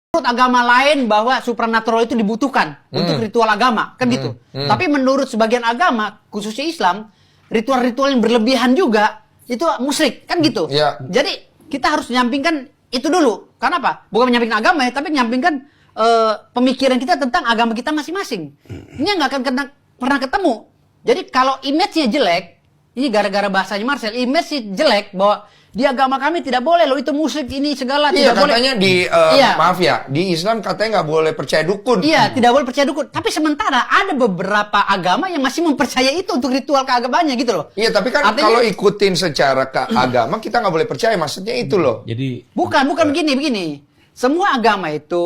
menurut agama lain bahwa supranatural itu dibutuhkan untuk ritual agama, kan gitu. Tapi menurut sebagian agama, khususnya Islam, ritual-ritual yang berlebihan juga itu musyrik, kan gitu. Ya. Jadi kita harus menyampingkan itu dulu. Karena apa? Bukan menyampingkan agama ya, tapi menyampingkan pemikiran kita tentang agama kita masing-masing. Ini nggak akan pernah ketemu. Jadi kalau image-nya jelek, ini gara-gara bahasanya Marcel, image-nya jelek bahwa di agama kami tidak boleh loh, itu musyrik ini segala Iya, tidak boleh. katanya maaf ya, di Islam katanya nggak boleh percaya dukun. Iya, tidak boleh percaya dukun. Tapi sementara ada beberapa agama yang masih mempercaya itu untuk ritual keagamaannya gitu loh. Iya, tapi kan Artinya, kalau ikutin secara ke agama kita nggak boleh percaya, maksudnya itu loh. Jadi bukan begini. Semua agama itu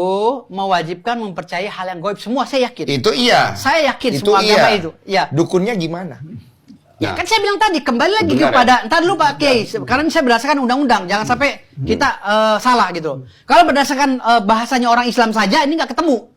mewajibkan mempercayai hal yang gaib. Semua saya yakin. Itu iya. Saya yakin Itu semua agama iya. itu. Ya. Dukunnya gimana? Ya Nah. kan saya bilang tadi, kembali lagi Benar, kepada, entar dulu Pak Kiai, karena ini saya berdasarkan undang-undang, jangan sampai kita salah gitu. Kalau berdasarkan bahasanya orang Islam saja, ini nggak ketemu.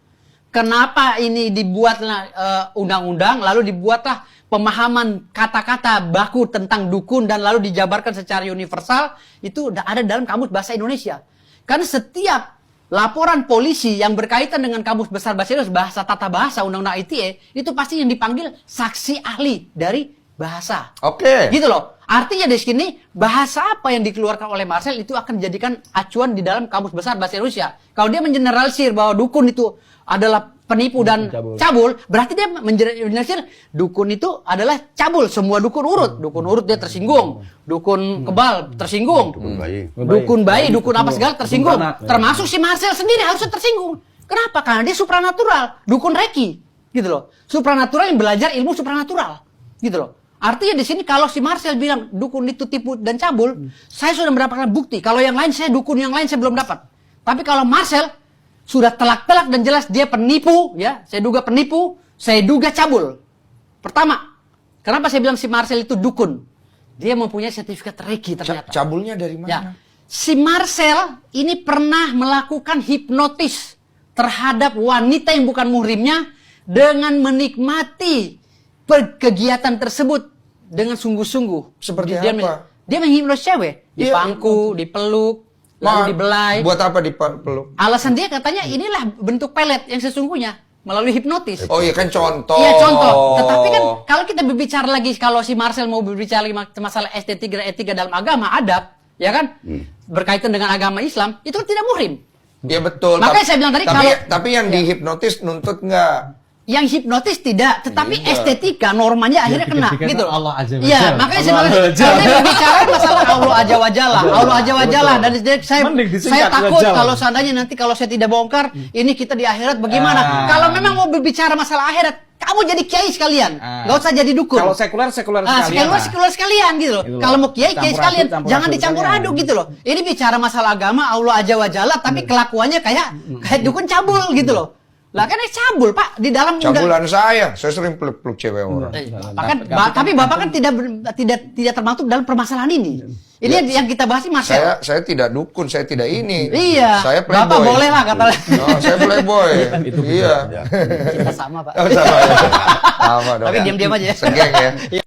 Kenapa ini dibuatlah undang-undang, lalu dibuatlah pemahaman kata-kata baku tentang dukun, dan lalu dijabarkan secara universal, itu udah ada dalam Kamus Bahasa Indonesia. Karena setiap laporan polisi yang berkaitan dengan Kamus Besar Bahasa Indonesia, bahasa tata bahasa, undang-undang ITE, itu pasti yang dipanggil saksi ahli dari bahasa. Oke. Gitu loh. Artinya di sini bahasa apa yang dikeluarkan oleh Marcel itu akan dijadikan acuan di dalam Kamus Besar Bahasa Indonesia. Kalau dia mengeneralisir bahwa dukun itu adalah penipu dan cabul, berarti dia mengeneralisir dukun itu adalah cabul. Semua dukun urut. Dukun urut dia tersinggung. Dukun kebal tersinggung. Dukun bayi, dukun apa segala tersinggung. Termasuk si Marcel sendiri harusnya tersinggung. Kenapa? Karena dia supranatural. Dukun Reiki. Gitu loh. Supranatural yang belajar ilmu supranatural. Gitu loh. Artinya di sini kalau si Marcel bilang dukun itu tipu dan cabul, saya sudah mendapatkan bukti. Kalau yang lain saya dukun, yang lain saya belum dapat. Tapi kalau Marcel sudah telak-telak dan jelas dia penipu, ya, saya duga penipu, saya duga cabul. Pertama, kenapa saya bilang si Marcel itu dukun? Dia mempunyai sertifikat Reiki ternyata. Cabulnya dari mana? Ya. Si Marcel ini pernah melakukan hipnotis terhadap wanita yang bukan muhrimnya dengan menikmati kegiatan tersebut dengan sungguh-sungguh. Seperti dia, apa? Dia menghipnotis cewek, Iya. dipangku, dipeluk, lalu dibelai. Buat apa dipeluk? Alasan dia katanya inilah bentuk pelet yang sesungguhnya melalui hipnotis. Oh iya kan contoh. Iya contoh. Tetapi kan kalau kita berbicara lagi, kalau si Marcel mau berbicara lagi masalah estetika dan etika dalam agama, adab, ya kan? Berkaitan dengan agama Islam, itu tidak muhrim. Iya betul. Makanya saya bilang tadi tapi yang dihipnotis nuntut nggak? Yang hipnotis tidak, tetapi estetika normanya akhirnya kena gitu. Allah Azza wa Iya, Jalla. makanya Allah saya berbicara masalah Allah Azza wa Jalla. Allah Azza wa Jalla, dan saya takut kalau seandainya nanti kalau saya tidak bongkar, ini kita di akhirat bagaimana? Kalau memang mau berbicara masalah akhirat, kamu jadi kiai sekalian. Enggak usah jadi dukun. Kalau sekuler sekalian. Sekuler sekalian gitu loh. Kalau mau kiai sekalian, jangan dicampur aduk gitu loh. Ini bicara masalah agama Allah Azza wa Jalla, tapi kelakuannya kayak dukun cabul gitu loh. Lah kan cabul Pak di dalam Cabulan saya sering peluk-peluk cewek orang. Tapi Bapak kan tidak termasuk dalam permasalahan ini. Ini yang kita bahas Marcel. Saya tidak dukun, saya tidak ini. Iya. Saya playboy. Bapak boleh lah kata. Oh, saya playboy. Iya. Kita sama Pak. Oh, sama. Sama dong. Tapi diam-diam aja. Segeng ya.